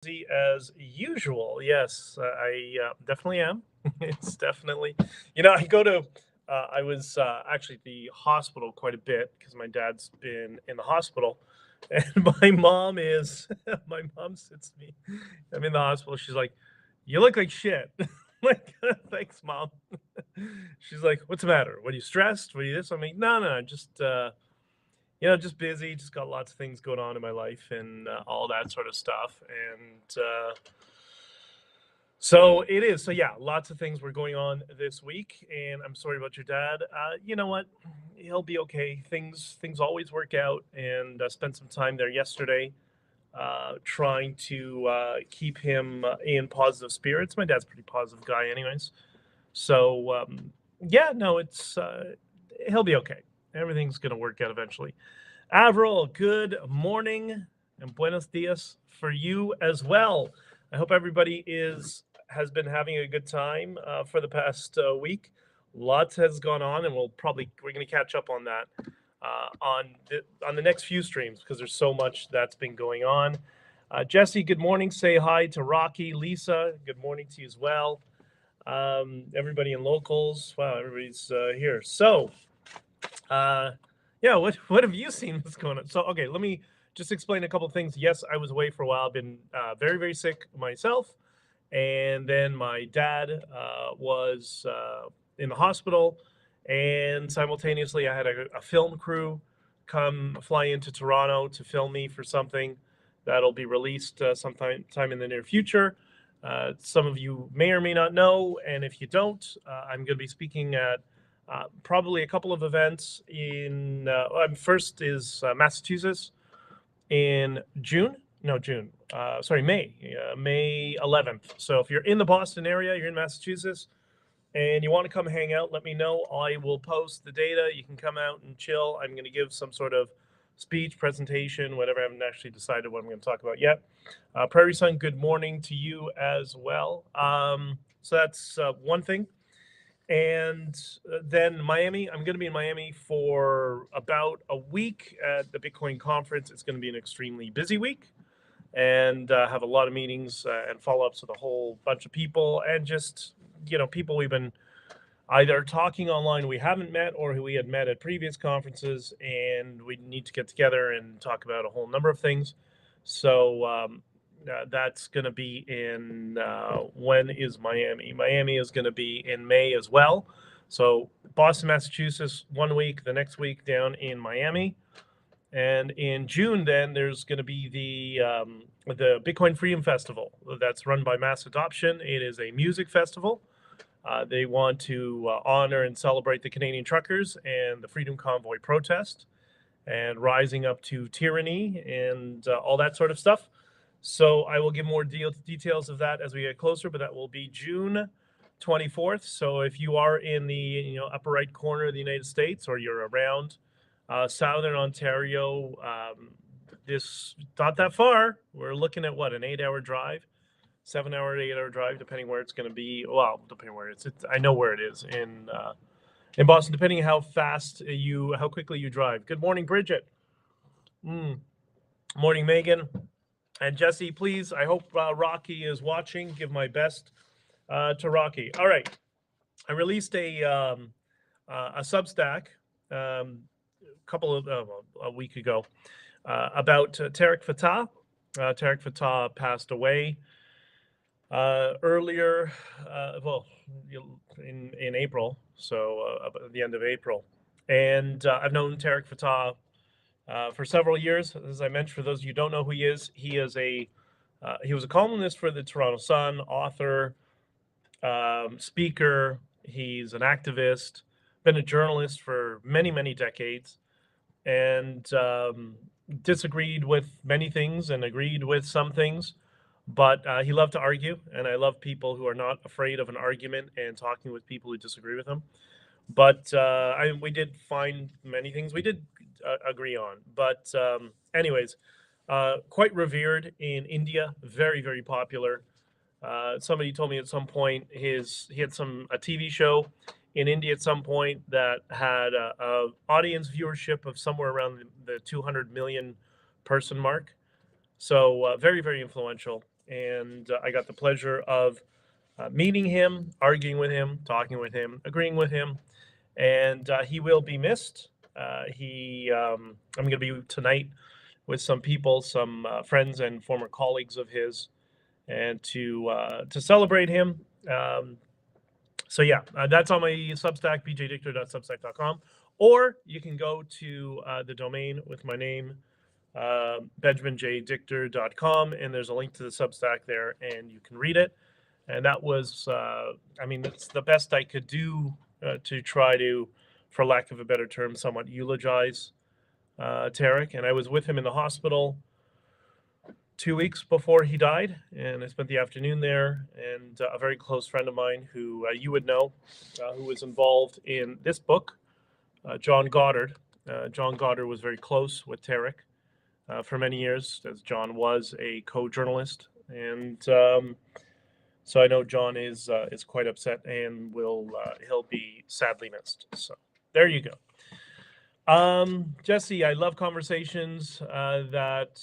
Busy as usual. Yes, I definitely am. It's definitely, I go to, I was actually at the hospital quite a bit because my dad's been in the hospital. And my mom is, my mom sits me, I'm in the hospital. She's like, "You look like shit." Like, thanks, mom. She's like, "What's the matter? What are you stressed? What are you this?" I'm like, "No, no, just, just busy, just got lots of things going on in my life and all that sort of stuff." And so it is. So yeah, lots of things were going on this week, and I'm sorry about your dad. You know what? He'll be okay. Things always work out, and spent some time there yesterday, trying to keep him in positive spirits. My dad's a pretty positive guy, anyways. So yeah, no, it's he'll be okay. Everything's gonna work out eventually. Avril, good morning and buenos dias for you as well. I hope everybody has been having a good time for the past week. Lots has gone on, and we're going to catch up on that on the next few streams because there's so much that's been going on. Jesse, good morning. Say hi to Rocky, Lisa. Good morning to you as well. Everybody in locals. Wow, everybody's here. So. Yeah, what have you seen that's going on? So, okay, let me just explain a couple of things. Yes, I was away for a while. I've been very, very sick myself. And then my dad was in the hospital. And simultaneously, I had a film crew fly into Toronto to film me for something that'll be released sometime in the near future. Some of you may or may not know. And if you don't, I'm going to be speaking at probably a couple of events in first is Massachusetts in June. No, June. Sorry, May. May 11th. So if you're in the Boston area, you're in Massachusetts, and you want to come hang out, let me know. I will post the data. You can come out and chill. I'm going to give some sort of speech, presentation, whatever. I haven't actually decided what I'm going to talk about yet. Prairie Sun, good morning to you as well. So that's one thing. And then Miami, I'm going to be in Miami for about a week at the Bitcoin conference. It's going to be an extremely busy week and have a lot of meetings and follow-ups with a whole bunch of people and just, people we've been either talking online we haven't met or who we had met at previous conferences, and we need to get together and talk about a whole number of things. So that's going to be in, when is Miami? Miami is going to be in May as well. So Boston, Massachusetts, 1 week, the next week down in Miami. And in June, then there's going to be the Bitcoin Freedom Festival that's run by Mass Adoption. It is a music festival. They want to honor and celebrate the Canadian truckers and the Freedom Convoy protest and rising up to tyranny and all that sort of stuff. So I will give more details of that as we get closer, but that will be June 24th. So if you are in the upper right corner of the United States, or you're around Southern Ontario, this not that far. We're looking at what, an 8-hour drive, 7-hour, 8-hour drive, depending where it's going to be. Well, depending where it's I know where it is in Boston, depending how quickly you drive. Good morning, Bridget. Morning, Megan. And Jesse, please, I hope Rocky is watching. Give my best to Rocky. All right. I released a Substack a week ago about Tariq Fatah. Tariq Fatah passed away earlier, in April, so at the end of April. And I've known Tariq Fatah for several years. As I mentioned, for those of you who don't know who he is he was a columnist for the Toronto Sun, author, speaker. He's an activist, been a journalist for many, many decades, and disagreed with many things and agreed with some things. But he loved to argue, and I love people who are not afraid of an argument and talking with people who disagree with him. But we did find many things we did agree on. But anyways, quite revered in India, very, very popular. Somebody told me at some point he had a TV show in India at some point that had a audience viewership of somewhere around the 200 million person mark. So very, very influential. and I got the pleasure of meeting him, arguing with him, talking with him, agreeing with him, and he will be missed. I'm going to be tonight with some people, some friends and former colleagues of his, and to celebrate him. So yeah, that's on my Substack, bjdictor.substack.com, or you can go to the domain with my name, benjaminjdictor.com, and there's a link to the Substack there, and you can read it. And that was, I mean, that's the best I could do to try to, for lack of a better term, somewhat eulogize Tarek. And I was with him in the hospital 2 weeks before he died, and I spent the afternoon there. And a very close friend of mine who you would know, who was involved in this book, John Goddard. John Goddard was very close with Tarek for many years, as John was a co-journalist. And so I know John is quite upset and he'll be sadly missed. So there you go. Jesse, I love conversations that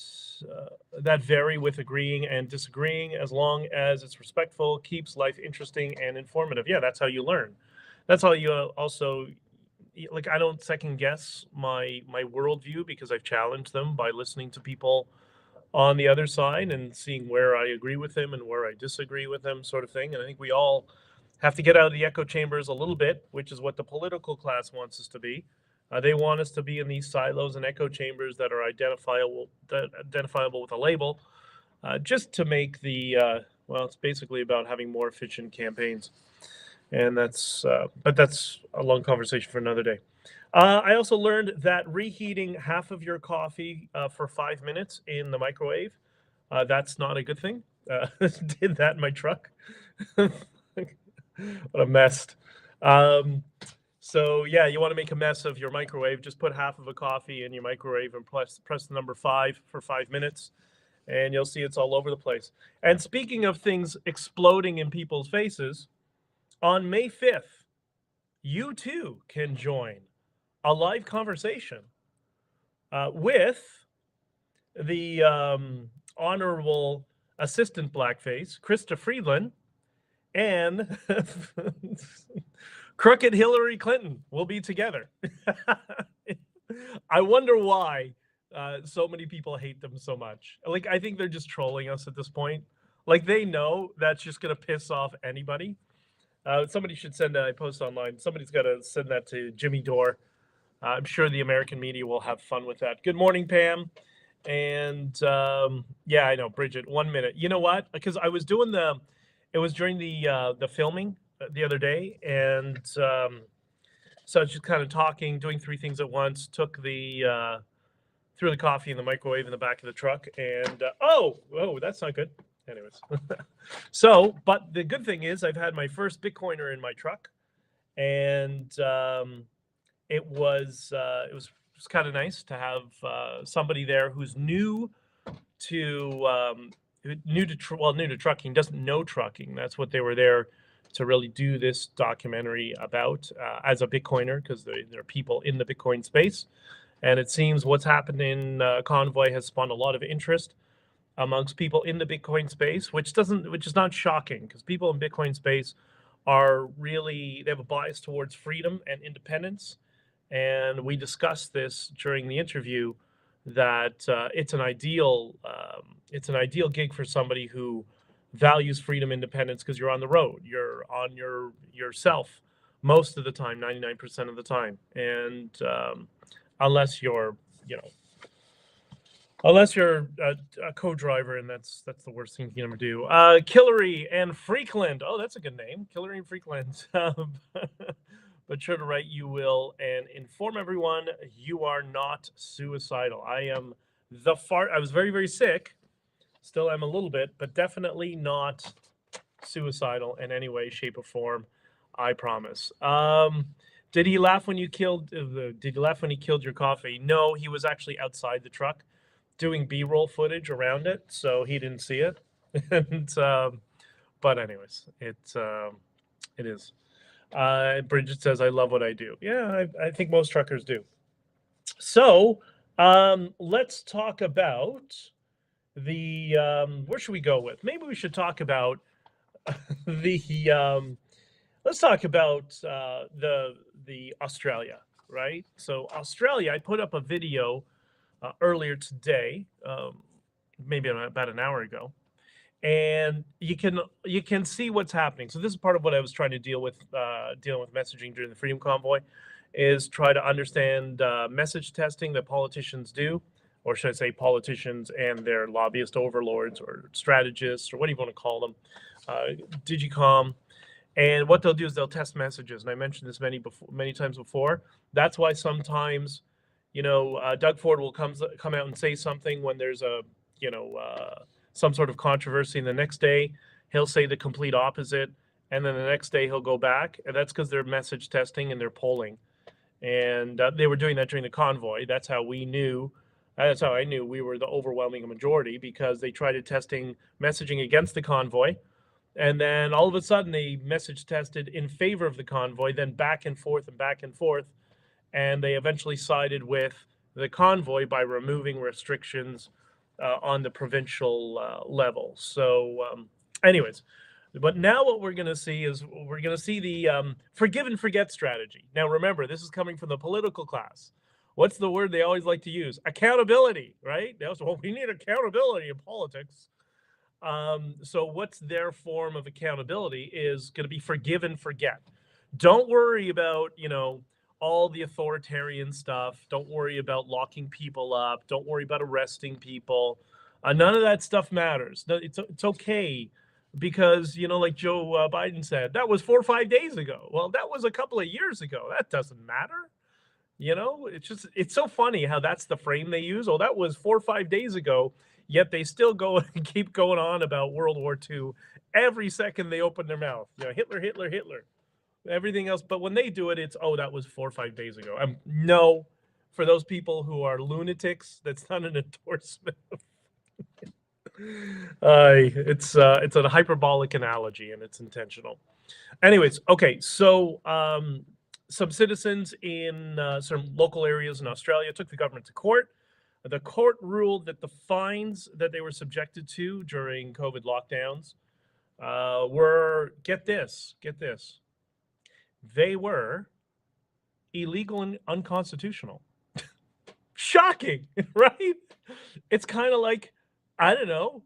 vary with agreeing and disagreeing, as long as it's respectful, keeps life interesting and informative. Yeah, that's how you learn. That's how you also, like, I don't second guess my worldview, because I've challenged them by listening to people on the other side and seeing where I agree with them and where I disagree with them, sort of thing. And I think we all have to get out of the echo chambers a little bit, which is what the political class wants us to be. They want us to be in these silos and echo chambers that are identifiable with a label, just to make well, it's basically about having more efficient campaigns. And but that's a long conversation for another day. I also learned that reheating half of your coffee for 5 minutes in the microwave, that's not a good thing. Did that in my truck. What a mess. So yeah, you want to make a mess of your microwave, just put half of a coffee in your microwave and press the number 5 for 5 minutes, and you'll see it's all over the place. And speaking of things exploding in people's faces, on May 5th, you too can join a live conversation with the Honorable Assistant Blackface, Krista Friedland, and Crooked Hillary Clinton will be together. I wonder why so many people hate them so much. Like, I think they're just trolling us at this point. Like, they know that's just going to piss off anybody. Somebody should send a post online. Somebody's got to send that to Jimmy Dore. I'm sure the American media will have fun with that. Good morning, Pam. And yeah, I know, Bridget, 1 minute. You know what? Because I was doing it was during the filming the other day, and so I was just kind of talking, doing 3 things at once. Threw the coffee in the microwave in the back of the truck, and oh, that's not good. Anyways, so, but the good thing is I've had my first Bitcoiner in my truck, and it was kind of nice to have somebody there who's new to trucking, doesn't know trucking. That's what they were there to really do this documentary about, as a Bitcoiner, because there are people in the Bitcoin space. And it seems what's happened in Convoy has spawned a lot of interest amongst people in the Bitcoin space, which is not shocking, because people in Bitcoin space they have a bias towards freedom and independence. And we discussed this during the interview, that it's an ideal gig for somebody who values freedom, independence, because you're on the road, you're on yourself most of the time, 99% of the time, and unless you're a co-driver, and that's the worst thing you can ever do. Killary and Freakland. Oh, that's a good name, Killary and Freakland. But sure to write you will, and inform everyone you are not suicidal. I was very, very sick. Still am a little bit, but definitely not suicidal in any way, shape, or form. I promise. Did he laugh when you killed? Did he laugh when he killed your coffee? No, he was actually outside the truck, doing B-roll footage around it, so he didn't see it. And but anyways, it is. Bridget says, "I love what I do." Yeah, I think most truckers do. So let's talk about where should we go with? Maybe we should talk about the let's talk about the Australia, right? So Australia, I put up a video earlier today, maybe about an hour ago, and you can see what's happening. So this is part of what I was trying to dealing with messaging during the Freedom Convoy, is try to understand message testing that politicians do, or should I say politicians and their lobbyist overlords or strategists, or what do you want to call them, Digicom. And what they'll do is they'll test messages. And I mentioned this many times before. That's why sometimes, Doug Ford will come out and say something when there's some sort of controversy, and the next day he'll say the complete opposite, and then the next day he'll go back, and that's because they're message testing and they're polling. And they were doing that during the convoy. That's how I knew we were the overwhelming majority, because they tried testing messaging against the convoy. And then all of a sudden, they message tested in favor of the convoy, then back and forth. And they eventually sided with the convoy by removing restrictions on the provincial level. So anyways, but now what we're going to see is the forgive and forget strategy. Now, remember, this is coming from the political class. What's the word they always like to use? Accountability, right? Well, we need accountability in politics. So what's their form of accountability is going to be forgive and forget. Don't worry about, all the authoritarian stuff. Don't worry about locking people up. Don't worry about arresting people. None of that stuff matters. It's okay, because, like Joe Biden said, that was 4 or 5 days ago. Well, that was a couple of years ago. That doesn't matter. It's so funny how that's the frame they use. Oh, that was 4 or 5 days ago. Yet they still go and keep going on about World War II every second they open their mouth. Hitler, Hitler, Hitler, everything else. But when they do it, it's, oh, that was 4 or 5 days ago. No, for those people who are lunatics, that's not an endorsement. It's a hyperbolic analogy, and it's intentional. Anyways, okay, so some citizens in some local areas in Australia took the government to court. The court ruled that the fines that they were subjected to during COVID lockdowns were, get this, they were illegal and unconstitutional. Shocking, right? It's kind of like, I don't know,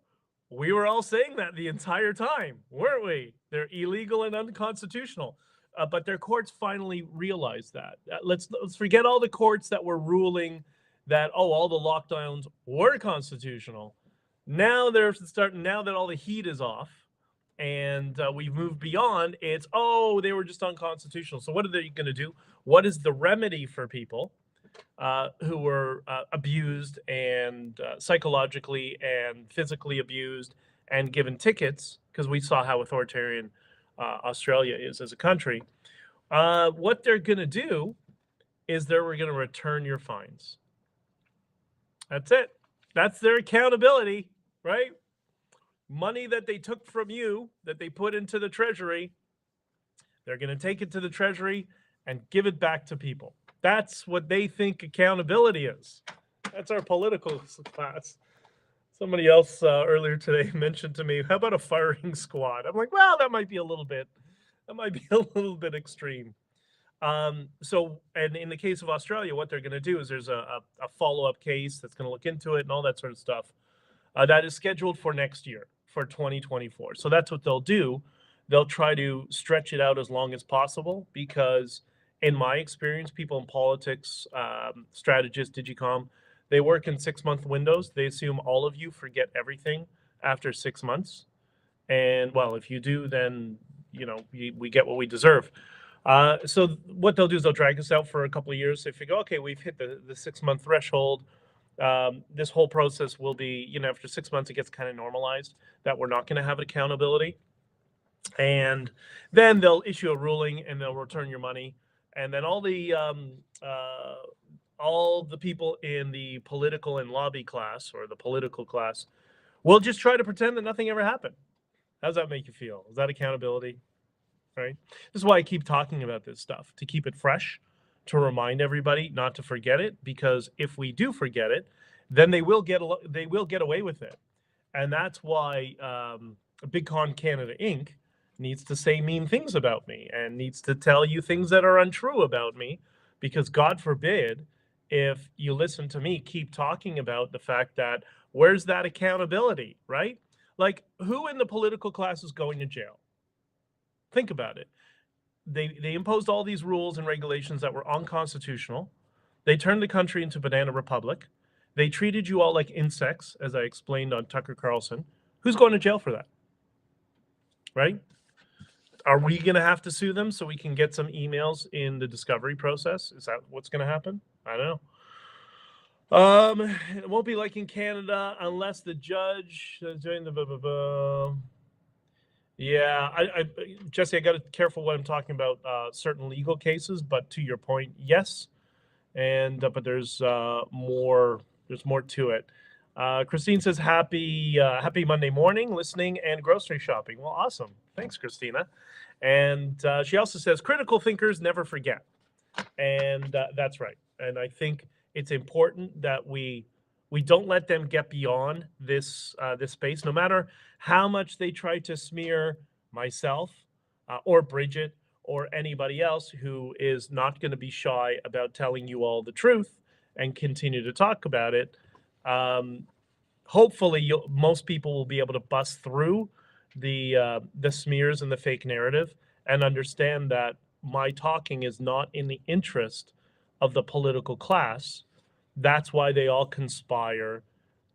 we were all saying that the entire time, weren't we? They're illegal and unconstitutional. But their courts finally realized that. Let's forget all the courts that were ruling that, all the lockdowns were constitutional. Now they're starting, now that all the heat is off and we've moved beyond, it's, they were just unconstitutional. So what are they going to do? What is the remedy for people who were abused and psychologically and physically abused and given tickets? Because we saw how authoritarian Australia is as a country. What they're going to do is they're going to return your fines. That's it. That's their accountability, right? Money that they took from you, that they put into the treasury, they're going to take it to the treasury and give it back to people. That's what they think accountability is. That's our political class. Somebody else earlier today mentioned to me, how about a firing squad? I'm like, well, that might be a little bit extreme. So, and in the case of Australia, what they're going to do is there's a follow-up case that's going to look into it and all that sort of stuff that is scheduled for next year, for 2024. So that's what they'll do. They'll try to stretch it out as long as possible, because in my experience, people in politics, strategists, Digicom, they work in 6-month windows. They assume all of you forget everything after 6 months. And well, if you do, then, we get what we deserve. So what they'll do is they'll drag us out for a couple of years. They figure, okay, we've hit the 6-month threshold. This whole process will be, after 6 months, it gets kind of normalized that we're not going to have accountability. And then they'll issue a ruling and they'll return your money. And then all the people in the political and lobby class, or the political class, will just try to pretend that nothing ever happened. How does that make you feel? Is that accountability? Right? This is why I keep talking about this stuff, to keep it fresh, to remind everybody not to forget it, because if we do forget it, then they will get away with it. And that's why Big Con Canada Inc. needs to say mean things about me and needs to tell you things that are untrue about me, because God forbid, if you listen to me keep talking about the fact that where's that accountability, right? Like, who in the political class is going to jail? Think about it. They imposed all these rules and regulations that were unconstitutional. They turned the country into banana republic. They treated you all like insects, as I explained on Tucker Carlson. Who's going to jail for that? Right? Are we going to have to sue them so we can get some emails in the discovery process? Is that what's going to happen? I don't know. It won't be like in Canada unless the judge is doing the blah, blah, blah. Yeah, Jesse, I got to be careful when I'm talking about certain legal cases, but to your point, yes. And but there's more. There's more to it. Christine says, "Happy Monday morning, listening and grocery shopping." Well, awesome. Thanks, Christina. And she also says, "Critical thinkers never forget," and that's right. And I think it's important that we don't let them get beyond this this space, no matter how much they try to smear myself or Bridget or anybody else who is not going to be shy about telling you all the truth and continue to talk about it. Hopefully, most people will be able to bust through the smears and the fake narrative and understand that my talking is not in the interest of the political class. That's why they all conspire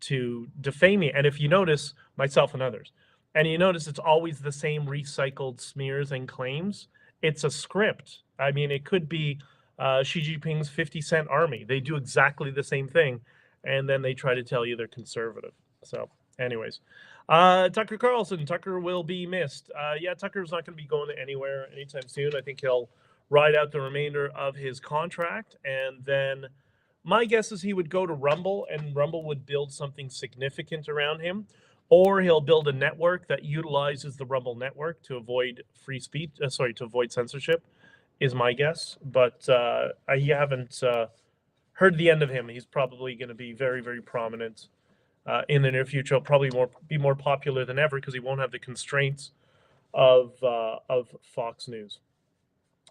to defame me. And if you notice, myself and others, and you notice it's always the same recycled smears and claims. It's a script. I mean, it could be Xi Jinping's 50-cent army. They do exactly the same thing, and then they try to tell you they're conservative. So, anyways, Tucker Carlson, Tucker will be missed. Yeah, Tucker's not going to be going anywhere anytime soon. I think he'll ride out the remainder of his contract, and then my guess is he would go to Rumble, and Rumble would build something significant around him, or he'll build a network that utilizes the Rumble network to avoid free speech. To avoid censorship, is my guess. But I haven't heard the end of him. He's probably going to be very, very prominent in the near future. He'll probably be more popular than ever because he won't have the constraints of Fox News.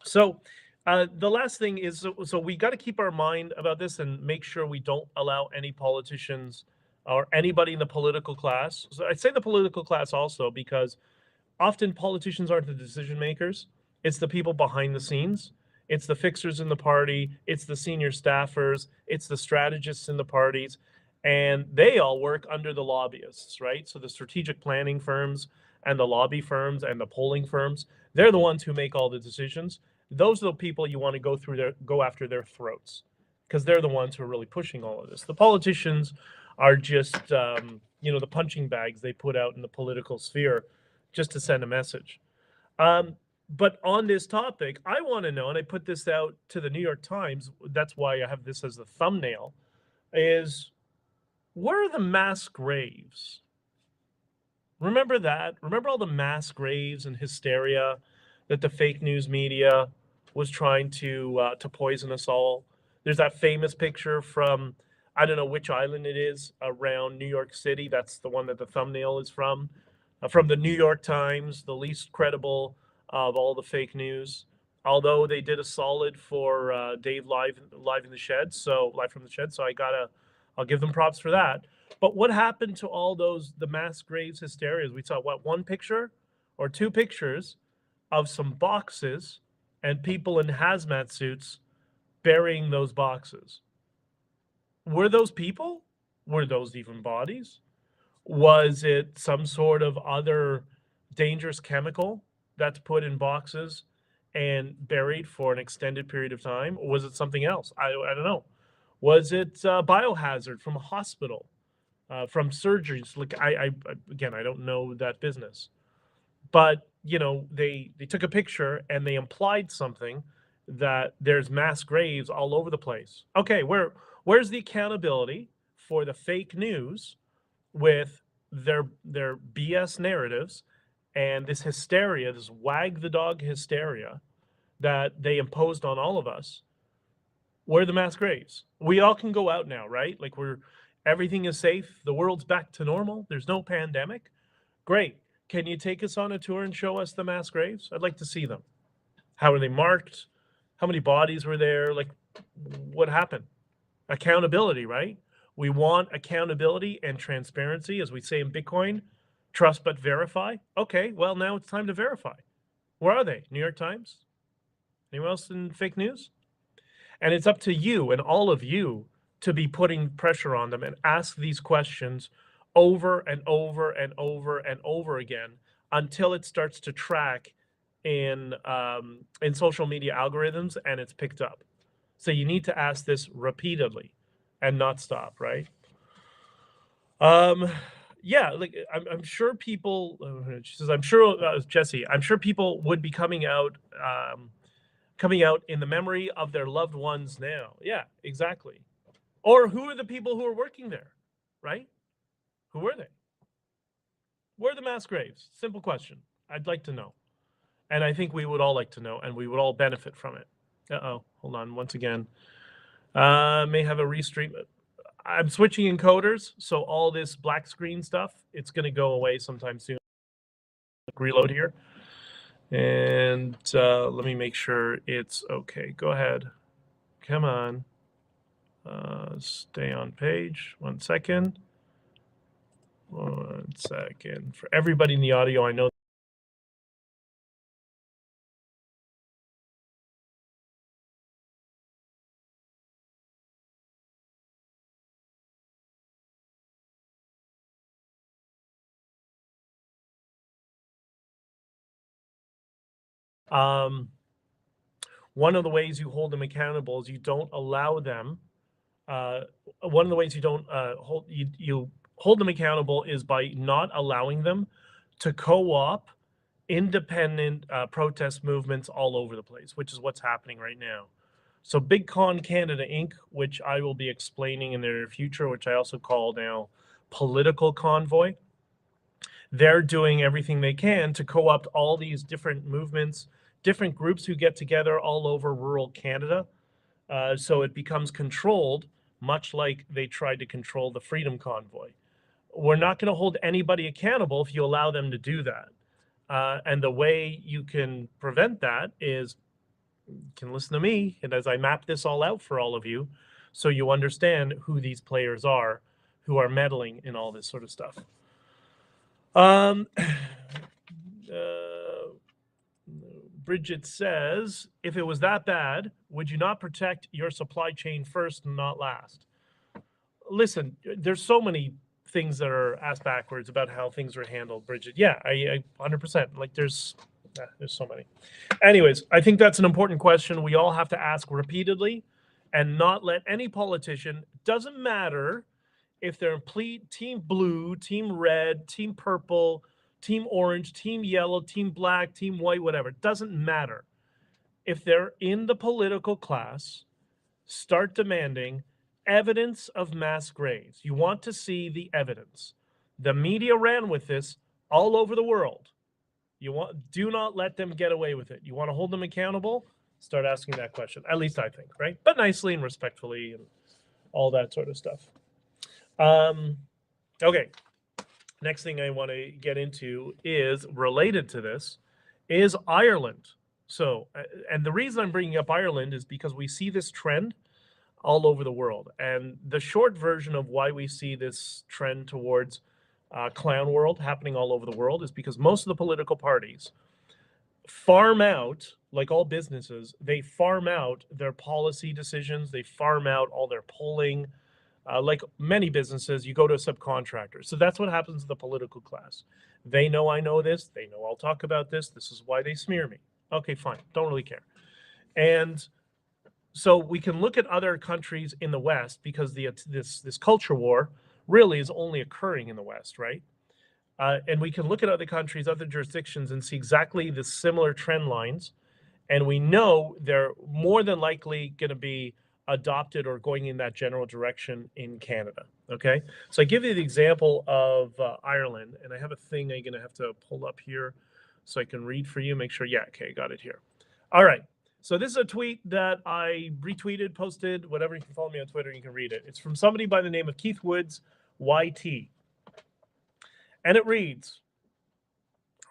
So the last thing is, so we got to keep our mind about this and make sure we don't allow any politicians or anybody in the political class. So I say the political class also because often politicians aren't the decision makers. It's the people behind the scenes. It's the fixers in the party. It's the senior staffers. It's the strategists in the parties. And they all work under the lobbyists, right? So the strategic planning firms and the lobby firms and the polling firms, they're the ones who make all the decisions. Those are the people you want to go after their throats, because they're the ones who are really pushing all of this. The politicians are just, the punching bags they put out in the political sphere just to send a message. But on this topic, I want to know, and I put this out to the New York Times, that's why I have this as the thumbnail, is where are the mass graves? Remember that? Remember all the mass graves and hysteria that the fake news media was trying to poison us all? There's that famous picture from, I don't know which island it is, around New York City. That's the one that the thumbnail is from the New York Times, the least credible of all the fake news. Although they did a solid for Dave live in the shed, so live from the shed. So I'll give them props for that. But what happened to all the mass graves hysterias? We saw one picture or two pictures of some boxes and people in hazmat suits burying those boxes. Were those people? Were those even bodies? Was it some sort of other dangerous chemical that's put in boxes and buried for an extended period of time? Or was it something else? I don't know. Was it biohazard from a hospital, from surgeries? Like I don't know that business. But, they took a picture and they implied something, that there's mass graves all over the place. Okay, where's the accountability for the fake news with their BS narratives and this hysteria, this wag the dog hysteria that they imposed on all of us? Where are the mass graves? We all can go out now, right? Like Everything is safe. The world's back to normal. There's no pandemic. Great. Can you take us on a tour and show us the mass graves? I'd like to see them. How are they marked? How many bodies were there? Like, what happened? Accountability, right? We want accountability and transparency, as we say in Bitcoin. Trust but verify. Okay, well, now it's time to verify. Where are they? New York Times? Anyone else in fake news? And it's up to you and all of you to be putting pressure on them and ask these questions over and over and over and over again until it starts to track in social media algorithms and it's picked up. So you need to ask this repeatedly and not stop, right? Yeah, like I'm sure people. She says, "I'm sure Jesse. I'm sure people would be coming out in the memory of their loved ones now." Yeah, exactly. Or who are the people who are working there, right? Who were they? Where are the mass graves? Simple question. I'd like to know, and I think we would all like to know, and we would all benefit from it. Hold on. Once again, may have a restream. I'm switching encoders, so all this black screen stuff, it's going to go away sometime soon. Reload here. And let me make sure it's okay. Go ahead. Come on. Stay on page. 1 second. 1 second. For everybody in the audio, I know. One of the ways you hold them accountable is you don't allow them. One of the ways you don't you hold them accountable is by not allowing them to co-op independent protest movements all over the place, which is what's happening right now. So Big Con Canada Inc., which I will be explaining in the near future, which I also call now Political Convoy, they're doing everything they can to co-opt all these different movements, different groups who get together all over rural Canada. So it becomes controlled, much like they tried to control the Freedom Convoy. We're not going to hold anybody accountable if you allow them to do that. And the way you can prevent that is you can listen to me, and as I map this all out for all of you, so you understand who these players are who are meddling in all this sort of stuff. Bridget says, if it was that bad, would you not protect your supply chain first and not last? Listen, there's so many things that are asked backwards about how things are handled, Bridget. Yeah, I 100%. Like there's so many. Anyways, I think that's an important question we all have to ask repeatedly and not let any politician, doesn't matter if they're team blue, team red, team purple, team orange, team yellow, team black, team white, whatever. It doesn't matter. If they're in the political class, start demanding evidence of mass graves. You want to see the evidence. The media ran with this all over the world. Do not let them get away with it. You want to hold them accountable? Start asking that question. At least I think, right? But nicely and respectfully and all that sort of stuff. Okay. Next thing I want to get into is related to this is Ireland. So, and the reason I'm bringing up Ireland is because we see this trend all over the world. And the short version of why we see this trend towards clown world happening all over the world is because most of the political parties farm out, like all businesses, they farm out their policy decisions, they farm out all their polling. Like many businesses, you go to a subcontractor. So that's what happens to the political class. They know I know this. They know I'll talk about this. This is why they smear me. Okay, fine. Don't really care. And so we can look at other countries in the West because this culture war really is only occurring in the West, right? And we can look at other countries, other jurisdictions, and see exactly the similar trend lines. And we know they're more than likely going to be adopted or going in that general direction in Canada. Okay, so I give you the example of Ireland, and I have a thing I'm going to have to pull up here so I can read for you. Make sure, yeah, okay, got it here. All right. So this is a tweet that I retweeted, posted, whatever. You can follow me on Twitter. You can read it. It's from somebody by the name of Keith Woods, YT. And it reads,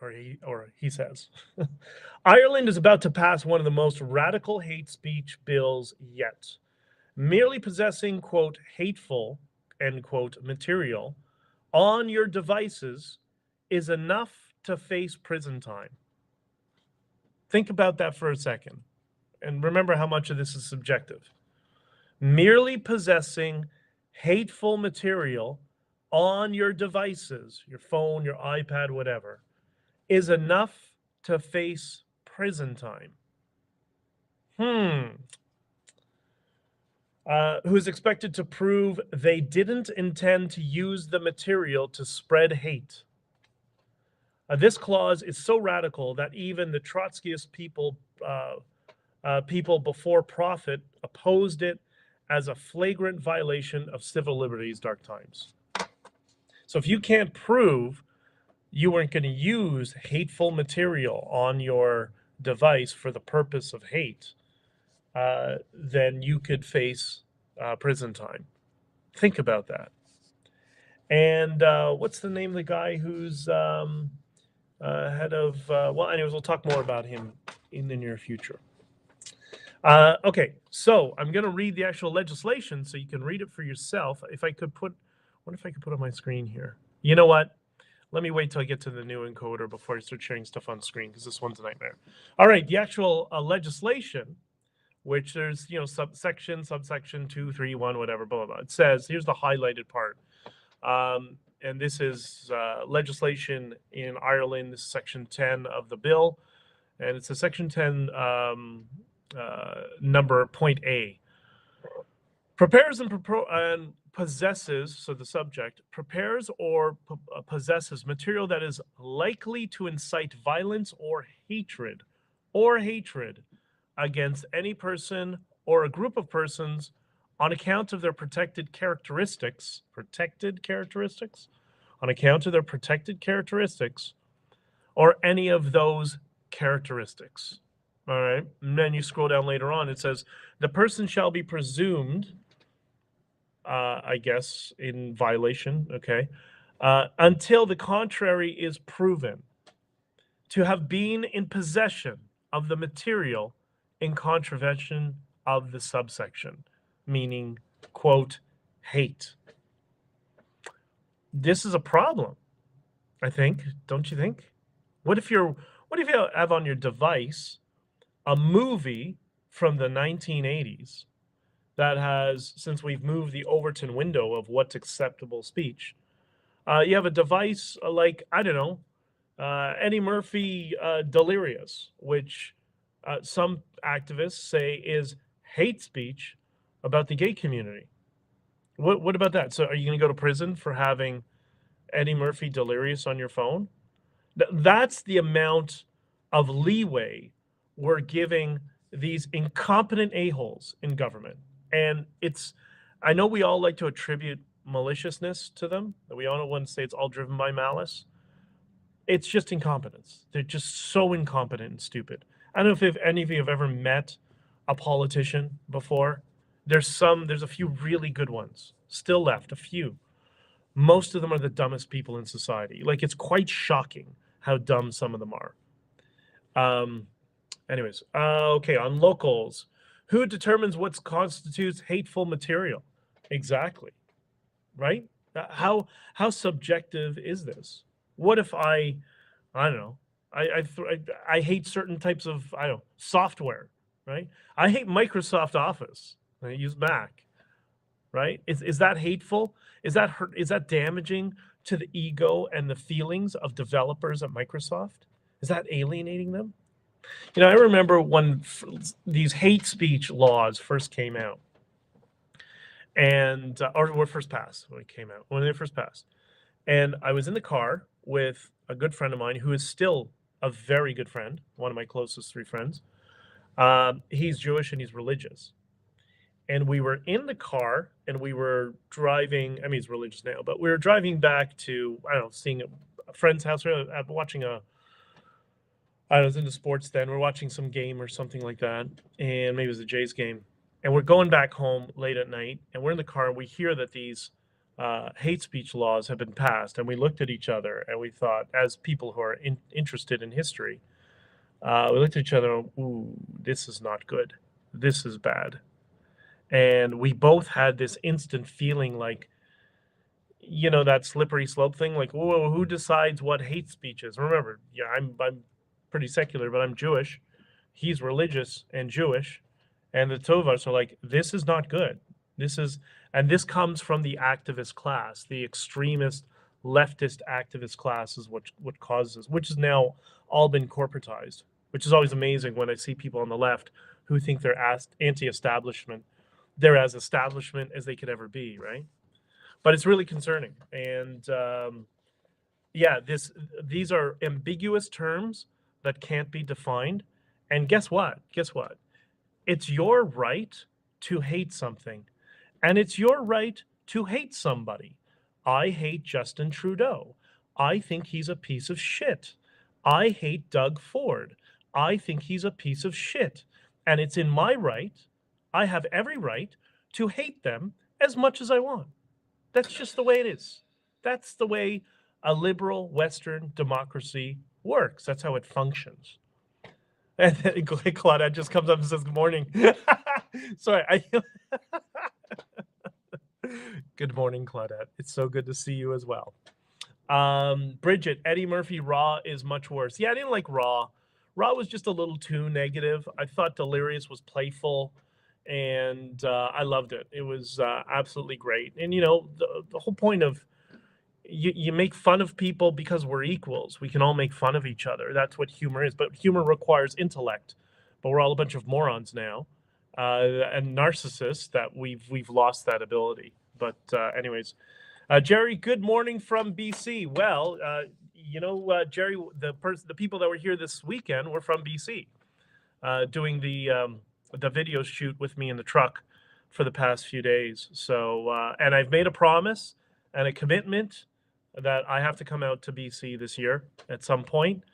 or he says, Ireland is about to pass one of the most radical hate speech bills yet. Merely possessing, quote, hateful, end quote, material on your devices is enough to face prison time. Think about that for a second. And remember how much of this is subjective. Merely possessing hateful material on your devices, your phone, your iPad, whatever, is enough to face prison time. Who is expected to prove they didn't intend to use the material to spread hate. This clause is so radical that even the Trotskyist people before profit opposed it as a flagrant violation of civil liberties, dark times. So if you can't prove you weren't going to use hateful material on your device for the purpose of hate, then you could face prison time. Think about that. And what's the name of the guy who's head of, well, anyways, we'll talk more about him in the near future. Okay, so I'm going to read the actual legislation so you can read it for yourself. If I could put, what if I could put on my screen here? You know what? Let me wait till I get to the new encoder before I start sharing stuff on screen, because this one's a nightmare. All right, the actual legislation, which there's, you know, subsection 2, 3, 1, whatever, blah, blah, blah. It says, here's the highlighted part. And this is legislation in Ireland. This is section 10 of the bill. And it's a section 10 number point A. Prepares and possesses, so the subject, prepares or possesses material that is likely to incite violence or hatred against any person or a group of persons on account of their protected characteristics, on account of their protected characteristics, or any of those characteristics. All right, and then you scroll down later on, it says, the person shall be presumed, I guess, in violation, okay, until the contrary is proven to have been in possession of the material in contravention of the subsection, meaning, quote, hate. This is a problem, I think, don't you think? What if you have on your device a movie from the 1980s that has, since we've moved the Overton window of what's acceptable speech, you have a device like, I don't know, Eddie Murphy Delirious, which some activists say is hate speech about the gay community. What about that? So are you going to go to prison for having Eddie Murphy Delirious on your phone? That's the amount of leeway we're giving these incompetent a-holes in government. And it's, I know we all like to attribute maliciousness to them. We all want to say it's all driven by malice. It's just incompetence. They're just so incompetent and stupid. I don't know if any of you have ever met a politician before. There's a few really good ones still left, a few. Most of them are the dumbest people in society. Like, it's quite shocking how dumb some of them are. Anyways, okay, on locals, who determines what constitutes hateful material? Exactly, right? How subjective is this? What if I don't know, I hate certain types of, I don't know, software, right? I hate Microsoft Office. I use Mac, right? Is that hateful? Is that hurt? Is that damaging to the ego and the feelings of developers at Microsoft? Is that alienating them? You know, I remember when these hate speech laws first came out, and or were first passed when they first passed, and I was in the car with a good friend of mine who is still a very good friend, one of my closest 3 friends. He's Jewish and he's religious, and we were in the car and we were driving. I mean, he's religious now, but we were driving back to, I don't know, seeing a friend's house, or watching a I was into sports then. We're watching some game or something like that, and maybe it was the Jays game. And we're going back home late at night, and we're in the car, and we hear that these hate speech laws have been passed. And we looked at each other, and we thought, as people who are interested in history, we looked at each other, and, ooh, this is not good. This is bad. And we both had this instant feeling like, you know, that slippery slope thing, like, whoa, who decides what hate speech is? Remember, yeah, I'm pretty secular, but I'm Jewish. He's religious and Jewish, and the two of us are like, this is not good. And this comes from the activist class, the extremist leftist activist class is what causes, which has now all been corporatized, which is always amazing when I see people on the left who think they're anti-establishment. They're as establishment as they could ever be, right? But it's really concerning. And yeah, these are ambiguous terms that can't be defined. And guess what? It's your right to hate something. And it's your right to hate somebody. I hate Justin Trudeau. I think he's a piece of shit. I hate Doug Ford. I think he's a piece of shit. And it's in my right, I have every right to hate them as much as I want. That's just the way it is. That's the way a liberal Western democracy works. That's how it functions. And then Claudette just comes up and says, good morning. Sorry. Good morning, Claudette. It's so good to see you as well. Bridget, Eddie Murphy Raw is much worse. Yeah, I didn't like Raw. Raw was just a little too negative. I thought Delirious was playful, and I loved it. It was absolutely great. And, you know, the whole point of you make fun of people because we're equals. We can all make fun of each other. That's what humor is. But humor requires intellect. But we're all a bunch of morons now and narcissists that we've lost that ability. But anyways, Jerry, good morning from BC. Well, you know, Jerry, the people that were here this weekend were from BC, doing the video shoot with me in the truck for the past few days. So, and I've made a promise and a commitment that I have to come out to BC this year at some point.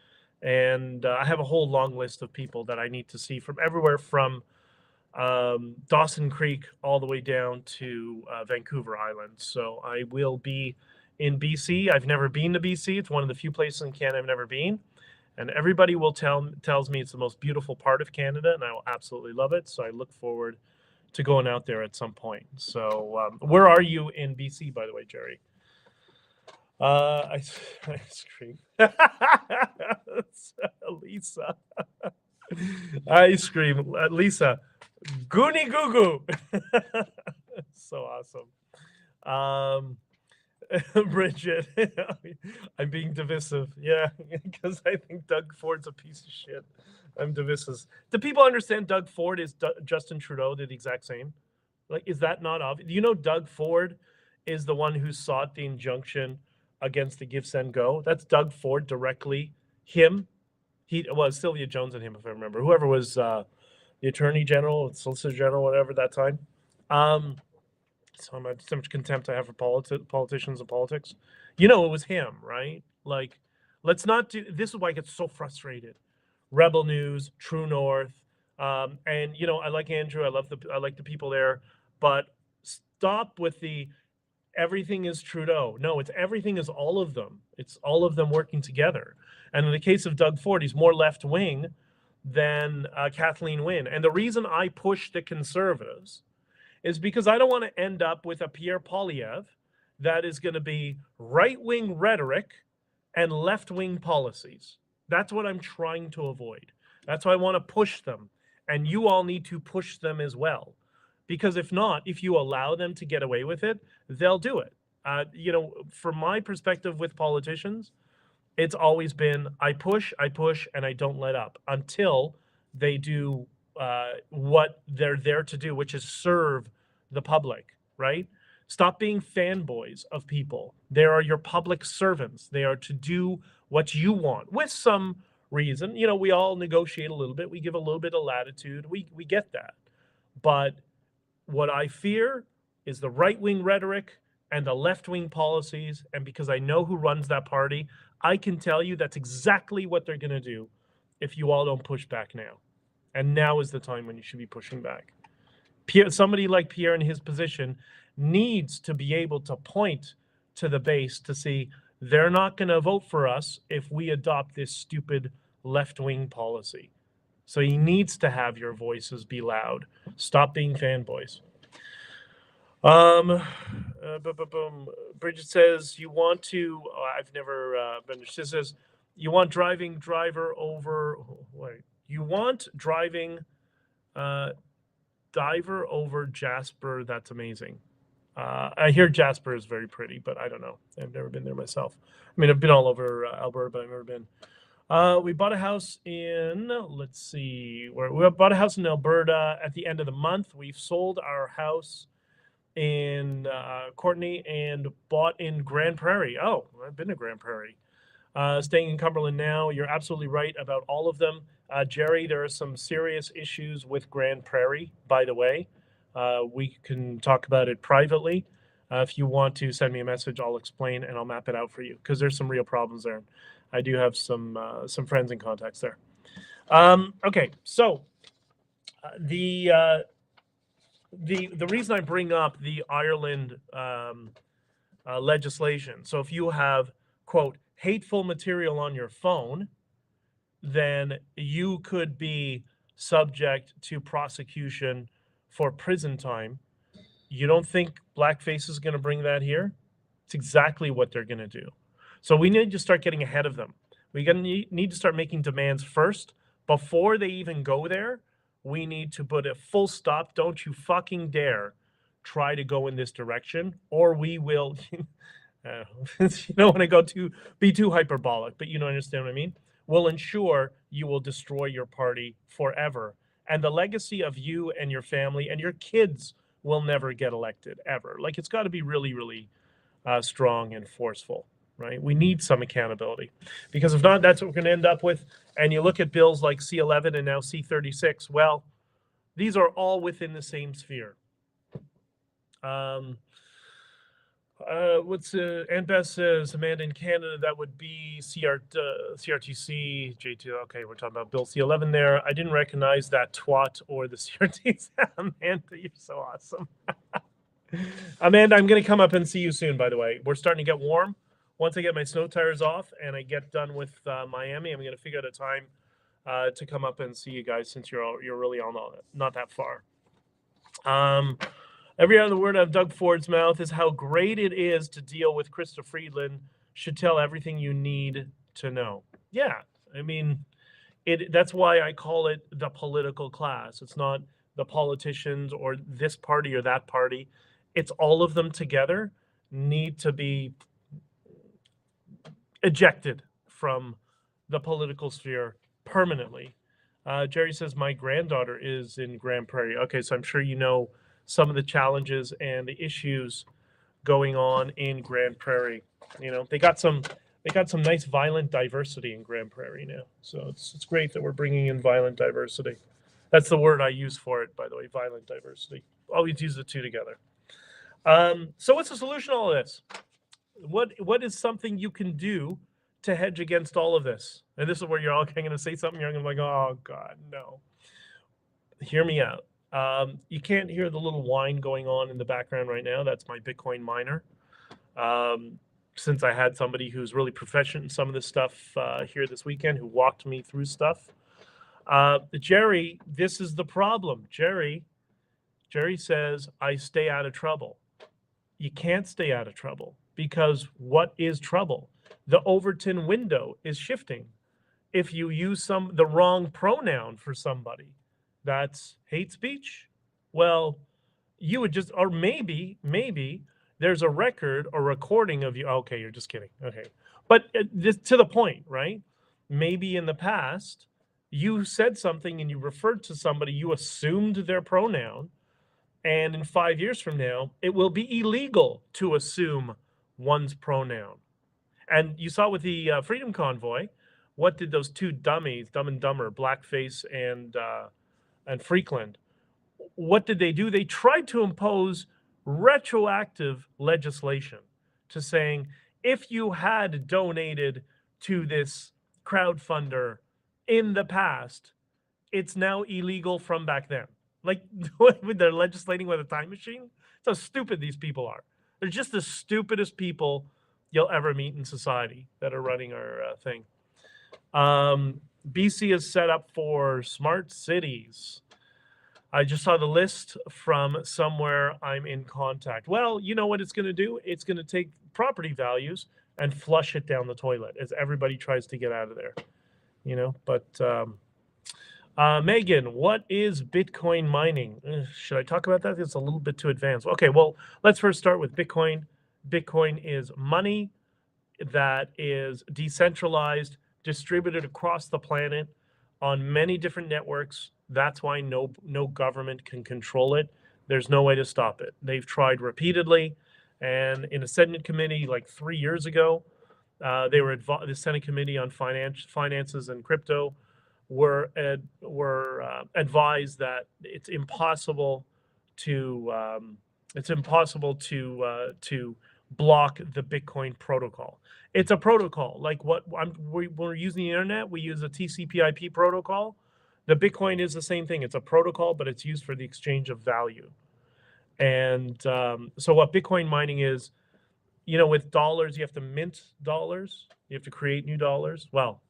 And I have a whole long list of people that I need to see from everywhere from Dawson Creek all the way down to Vancouver Island. So I will be in BC. I've never been to BC. It's one of the few places in Canada I've never been. And everybody will tells me it's the most beautiful part of Canada, and I will absolutely love it. So I look forward to going out there at some point. So where are you in BC, by the way, Jerry? I scream. Lisa. I scream. Lisa. Goonie goo goo. So awesome. Bridget, I'm being divisive. Yeah, because I think Doug Ford's a piece of shit. I'm divisive. Do people understand Doug Ford is Justin Trudeau did the exact same? Like, is that not obvious? Do you know Doug Ford is the one who sought the injunction against the Give, Send, Go? That's Doug Ford directly. Him. He was Sylvia Jones and him, if I remember. Whoever was the Attorney General, Solicitor General, whatever that time. So much contempt I have for politicians and politics. You know, it was him, right? Like, let's not do. This is why I get so frustrated. Rebel News, True North, and you know, I like Andrew. I like the people there, but stop with the everything is Trudeau. No, it's everything is all of them. It's all of them working together. And in the case of Doug Ford, he's more left wing than Kathleen Wynne. And the reason I push the Conservatives is because I don't want to end up with a Pierre Poilievre that is going to be right-wing rhetoric and left-wing policies. That's what I'm trying to avoid. That's why I want to push them. And you all need to push them as well. Because if not, if you allow them to get away with it, they'll do it. You know, from my perspective with politicians, it's always been I push, and I don't let up until they do what they're there to do, which is serve the public, right? Stop being fanboys of people. They are your public servants. They are to do what you want with some reason. You know, we all negotiate a little bit. We give a little bit of latitude. We get that. But what I fear is the right-wing rhetoric and the left-wing policies. And because I know who runs that party, I can tell you that's exactly what they're going to do. if you all don't push back now. And now is the time when you should be pushing back. Somebody like Pierre in his position needs to be able to point to the base to see they're not going to vote for us if we adopt this stupid left-wing policy. So he needs to have your voices be loud. Stop being fanboys. Bridget says you want to. I've never been. She says you want driver over. Wait, you want driving diver over Jasper. That's amazing. I hear Jasper is very pretty, but I don't know. I've never been there myself. I mean, I've been all over Alberta, but I've never been. We bought a house in, let's see, we bought a house in Alberta at the end of the month. We've sold our house in Courtenay and bought in Grand Prairie. Oh, I've been to Grand Prairie. Staying in Cumberland now. You're absolutely right about all of them. Jerry, there are some serious issues with Grand Prairie, by the way. We can talk about it privately. If you want to send me a message, I'll explain and I'll map it out for you because there's some real problems there. I do have some friends and contacts there. Okay, so the reason I bring up the Ireland legislation. So if you have, quote, hateful material on your phone, then you could be subject to prosecution for prison time. You don't think blackface is going to bring that here? It's exactly what they're going to do. So we need to start getting ahead of them. We need to start making demands first. Before they even go there, we need to put a full stop. Don't you fucking dare try to go in this direction, or we will, you don't want to be too hyperbolic, but you don't understand what I mean? We'll ensure you will destroy your party forever. And the legacy of you and your family and your kids will never get elected, ever. Like, it's got to be really, really strong and forceful, right? We need some accountability. Because if not, that's what we're going to end up with. And you look at bills like C11 and now C36, well, these are all within the same sphere. Aunt Beth says, Amanda, in Canada, that would be CRTC, J2. Okay, we're talking about Bill C11 there. I didn't recognize that twat or the CRTC. Amanda, you're so awesome. Amanda, I'm going to come up and see you soon, by the way. We're starting to get warm. Once I get my snow tires off and I get done with Miami, I'm going to figure out a time to come up and see you guys since you're really all not that far. Every other word out of Doug Ford's mouth is how great it is to deal with Krista Friedland. Should tell everything you need to know. Yeah, I mean, that's why I call it the political class. It's not the politicians or this party or that party. It's all of them together need to be ejected from the political sphere permanently. Jerry says, my granddaughter is in Grand Prairie. Okay, so I'm sure you know some of the challenges and the issues going on in Grand Prairie. You know, they got some nice violent diversity in Grand Prairie now. So it's great that we're bringing in violent diversity. That's the word I use for it, by the way, violent diversity. Always use the two together. So what's the solution to all of this? What is something you can do to hedge against all of this? And this is where you're all going to say something, you're going to be like, oh, God, no. Hear me out. You can't hear the little whine going on in the background right now. That's my Bitcoin miner. Since I had somebody who's really proficient in some of this stuff here this weekend who walked me through stuff. Jerry, this is the problem. Jerry says, I stay out of trouble. You can't stay out of trouble because what is trouble? The Overton window is shifting. If you use the wrong pronoun for somebody, that's hate speech. Well, you would just, or maybe there's a record or recording of you. Okay, you're just kidding. Okay. But this, to the point, right? Maybe in the past, you said something and you referred to somebody, you assumed their pronoun. And in 5 years from now, it will be illegal to assume one's pronoun. And you saw with the Freedom Convoy, what did those two dummies, Dumb and Dumber, Blackface and Freakland, what did they do? They tried to impose retroactive legislation to saying, if you had donated to this crowdfunder in the past, it's now illegal from back then. Like, they're legislating with a time machine. That's how stupid these people are. They're just the stupidest people you'll ever meet in society that are running our thing. BC is set up for smart cities. I just saw the list from somewhere I'm in contact. Well, you know what it's going to do? It's going to take property values and flush it down the toilet as everybody tries to get out of there. You know, but Megan, what is Bitcoin mining? Should I talk about that? It's a little bit too advanced. Okay, well, let's first start with Bitcoin. Bitcoin is money that is decentralized, distributed across the planet on many different networks. That's why no government can control it. There's no way to stop it. They've tried repeatedly, and in a Senate committee like 3 years ago, the Senate Committee on Finances and Crypto were advised that it's impossible to block the Bitcoin protocol. It's a protocol like what we're using the internet. We use a TCP/IP protocol. The Bitcoin is the same thing. It's a protocol, but it's used for the exchange of value. And so what Bitcoin mining is, you know, with dollars, you have to mint dollars. You have to create new dollars. Well,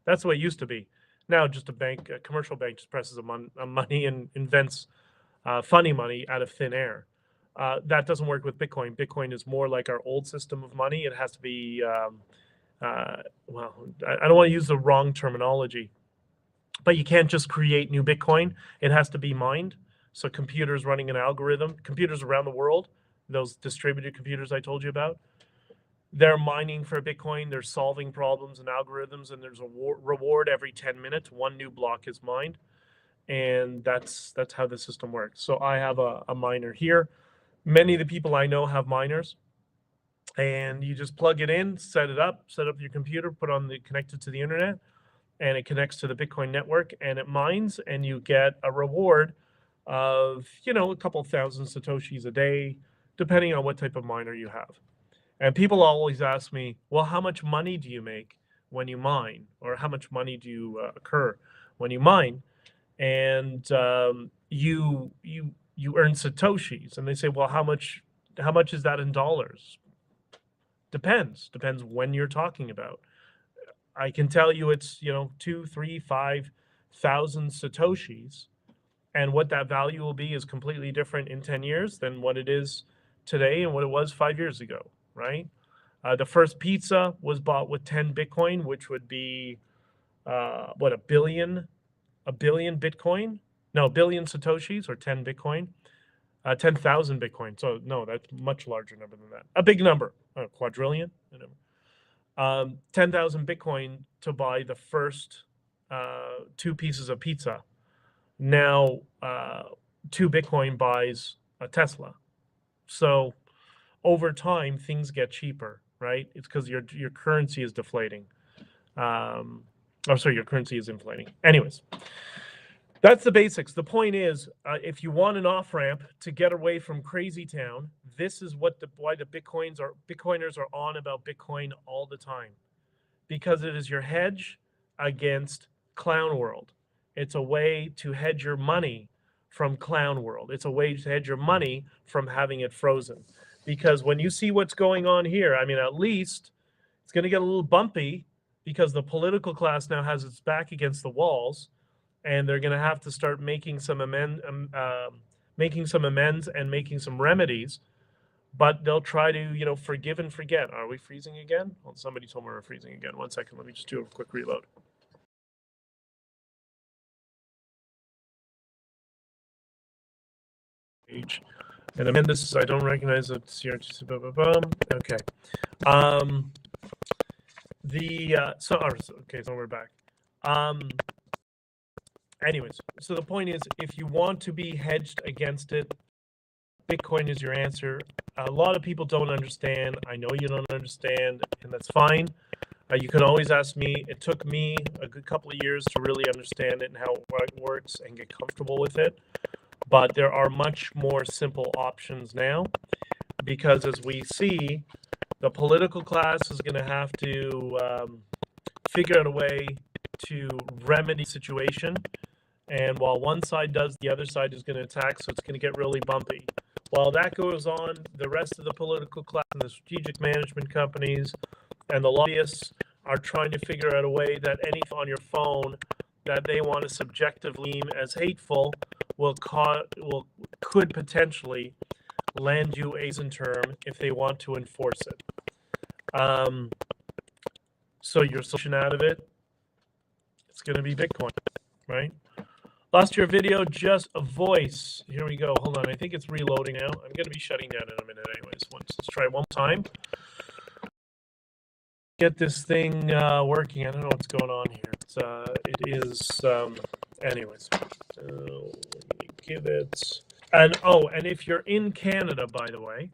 that's the way it used to be. Now, just a commercial bank just presses a money and invents funny money out of thin air. That doesn't work with Bitcoin. Bitcoin is more like our old system of money. It has to be, well, I don't want to use the wrong terminology, but you can't just create new Bitcoin. It has to be mined. So computers running an algorithm, computers around the world, those distributed computers I told you about, they're mining for Bitcoin. They're solving problems and algorithms, and there's a reward every 10 minutes. One new block is mined, and that's how the system works. So I have a miner here. Many of the people I know have miners, and you just plug it in, set up your computer, connect it to the internet, and it connects to the Bitcoin network, and it mines, and you get a reward of, you know, a couple thousand Satoshis a day, depending on what type of miner you have. And people always ask me, well, how much money do you make when you mine? Or how much money do you occur when you mine? And you earn Satoshis. And they say, well, how much is that in dollars? Depends when you're talking about. I can tell you it's, you know, 2, 3, 5,000 Satoshis. And what that value will be is completely different in 10 years than what it is today and what it was 5 years ago. Right? The first pizza was bought with 10 Bitcoin, which would be what, a billion Bitcoin? No, a billion Satoshis, or 10 Bitcoin, 10,000 Bitcoin. So no, that's much larger number than that. A big number, a quadrillion. 10,000 Bitcoin to buy the first 2 pieces of pizza. Now 2 Bitcoin buys a Tesla. So over time, things get cheaper, right? It's because your currency is deflating. Your currency is inflating. Anyways, that's the basics. The point is, if you want an off-ramp to get away from crazy town, this is why the Bitcoiners are on about Bitcoin all the time, because it is your hedge against clown world. It's a way to hedge your money from clown world. It's a way to hedge your money from having it frozen. Because when you see what's going on here, I mean, at least it's going to get a little bumpy because the political class now has its back against the walls, and they're going to have to start making some amends and making some remedies. But they'll try to, you know, forgive and forget. Are we freezing again? Well, somebody told me we're freezing again. 1 second. Let me just do a quick reload. And amend this, I don't recognize the CRTC, okay. So we're back. Anyways, so the point is, if you want to be hedged against it, Bitcoin is your answer. A lot of people don't understand. I know you don't understand, and that's fine. You can always ask me. It took me a good couple of years to really understand it and how it works and get comfortable with it. But there are much more simple options now, because as we see, the political class is going to have to figure out a way to remedy the situation. And while one side does, the other side is going to attack, so it's going to get really bumpy. While that goes on, the rest of the political class and the strategic management companies and the lobbyists are trying to figure out a way that anything on your phone that they want to subjectively deem as hateful could potentially land you a prison term if they want to enforce it. So your solution out of it, it's going to be Bitcoin, right? Lost your video, just a voice. Here we go. Hold on. I think it's reloading now. I'm going to be shutting down in a minute anyways. Let's try it one time. Get this thing working. I don't know what's going on here. It is, anyways. Give it. And if you're in Canada, by the way,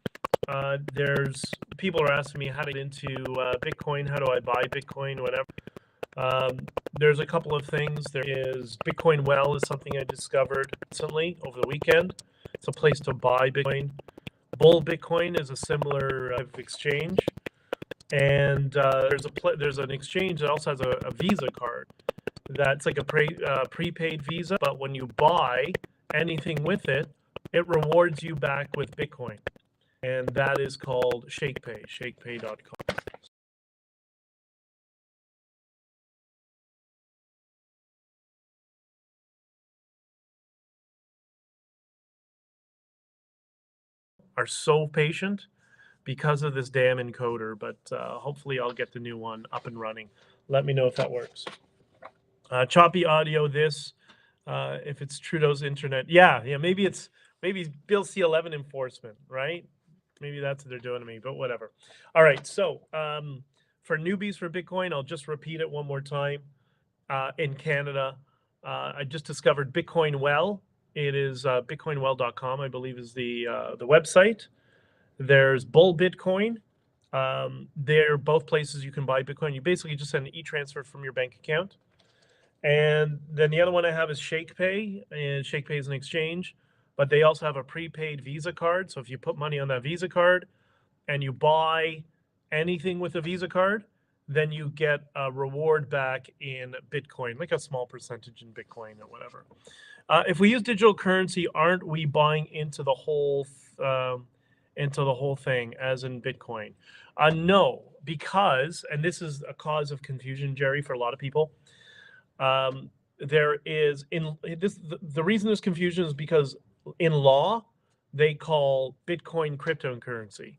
there's people are asking me how to get into Bitcoin. How do I buy Bitcoin? Whatever. There's a couple of things. There is Bitcoin Well is something I discovered recently over the weekend. It's a place to buy Bitcoin. Bull Bitcoin is a similar exchange, and there's an exchange that also has a Visa card. That's like a prepaid Visa, but when you buy anything with it, it rewards you back with Bitcoin, and that is called ShakePay. ShakePay.com. Are so patient because of this damn encoder, but hopefully I'll get the new one up and running. Let me know if that works. Choppy audio. If it's Trudeau's internet, yeah, maybe Bill C-11 enforcement, right? Maybe that's what they're doing to me, but whatever. All right, so for newbies for Bitcoin, I'll just repeat it one more time. In Canada, I just discovered Bitcoin Well. It is bitcoinwell.com, I believe, is the website. There's Bull Bitcoin. They're both places you can buy Bitcoin. You basically just send an e-transfer from your bank account. And then the other one I have is ShakePay, and ShakePay is an exchange, but they also have a prepaid Visa card. So if you put money on that Visa card and you buy anything with a Visa card, then you get a reward back in Bitcoin, like a small percentage in Bitcoin or whatever. If we use digital currency, aren't we buying into the whole thing, as in Bitcoin? No, because, and this is a cause of confusion, Jerry, for a lot of people. There is the reason there's confusion is because in law they call Bitcoin cryptocurrency,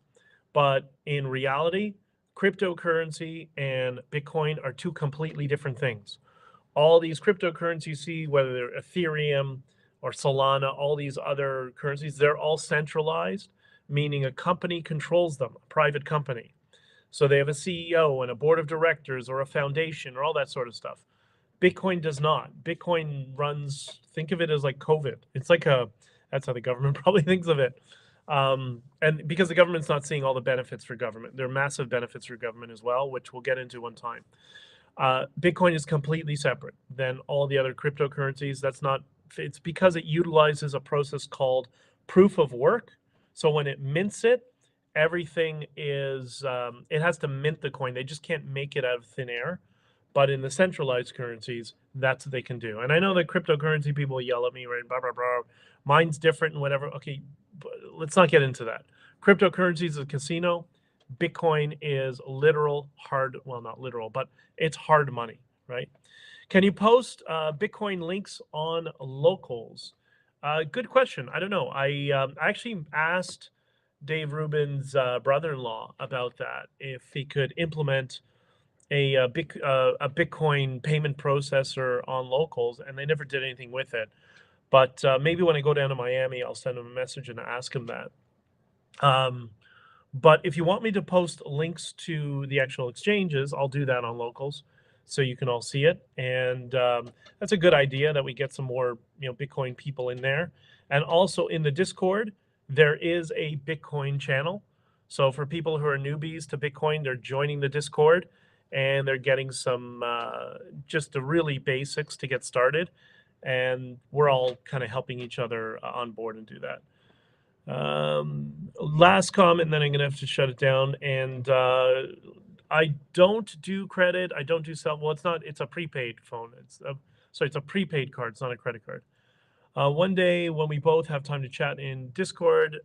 but in reality, cryptocurrency and Bitcoin are two completely different things. All these cryptocurrencies you see, whether they're Ethereum or Solana, all these other currencies, they're all centralized, meaning a company controls them, a private company. So they have a CEO and a board of directors or a foundation or all that sort of stuff. Bitcoin does not. Bitcoin runs, think of it as like COVID. It's like that's how the government probably thinks of it. And because the government's not seeing all the benefits for government, there are massive benefits for government as well, which we'll get into one time. Bitcoin is completely separate than all the other cryptocurrencies. It's because it utilizes a process called proof of work. So when it mints it, everything is, it has to mint the coin. They just can't make it out of thin air. But in the centralized currencies, that's what they can do. And I know that cryptocurrency people yell at me, right? Blah, blah, blah. Mine's different and whatever. Okay, let's not get into that. Cryptocurrency is a casino. Bitcoin is literal hard, well, not literal, but it's hard money, right? Can you post Bitcoin links on locals? Good question. I don't know. I actually asked Dave Rubin's brother-in-law about that, if he could implement a Bitcoin payment processor on locals, and they never did anything with it. But maybe when I go down to Miami, I'll send him a message and ask him that. But if you want me to post links to the actual exchanges, I'll do that on locals, so you can all see it. And that's a good idea that we get some more, Bitcoin people in there. And also in the Discord, there is a Bitcoin channel. So for people who are newbies to Bitcoin, they're joining the Discord, and they're getting some just the really basics to get started. And we're all kind of helping each other on board and do that. Last comment, and then I'm going to have to shut it down. And I don't do credit. I don't do well, it's not, it's a prepaid phone. It's a prepaid card. It's not a credit card. One day when we both have time to chat in Discord,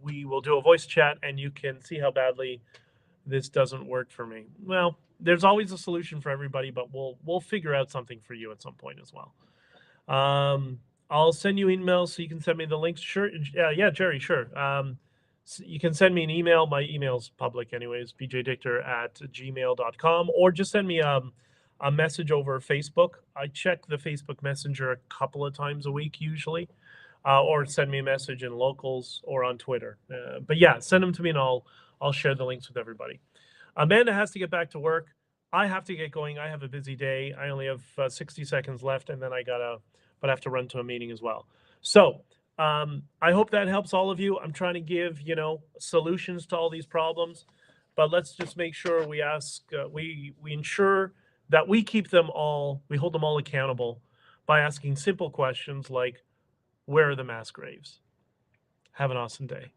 we will do a voice chat and you can see how badly this doesn't work for me. Well, there's always a solution for everybody, but we'll figure out something for you at some point as well. I'll send you emails so you can send me the links. Sure. Yeah, Jerry, sure. So you can send me an email. My email's public anyways, bjdictor@gmail.com, or just send me a message over Facebook. I check the Facebook Messenger a couple of times a week usually, or send me a message in Locals or on Twitter. But yeah, send them to me and I'll share the links with everybody. Amanda has to get back to work. I have to get going. I have a busy day. I only have 60 seconds left, and then I have to run to a meeting as well. So I hope that helps all of you. I'm trying to give solutions to all these problems, but let's just make sure we ensure that we hold them all accountable by asking simple questions like, where are the mass graves? Have an awesome day.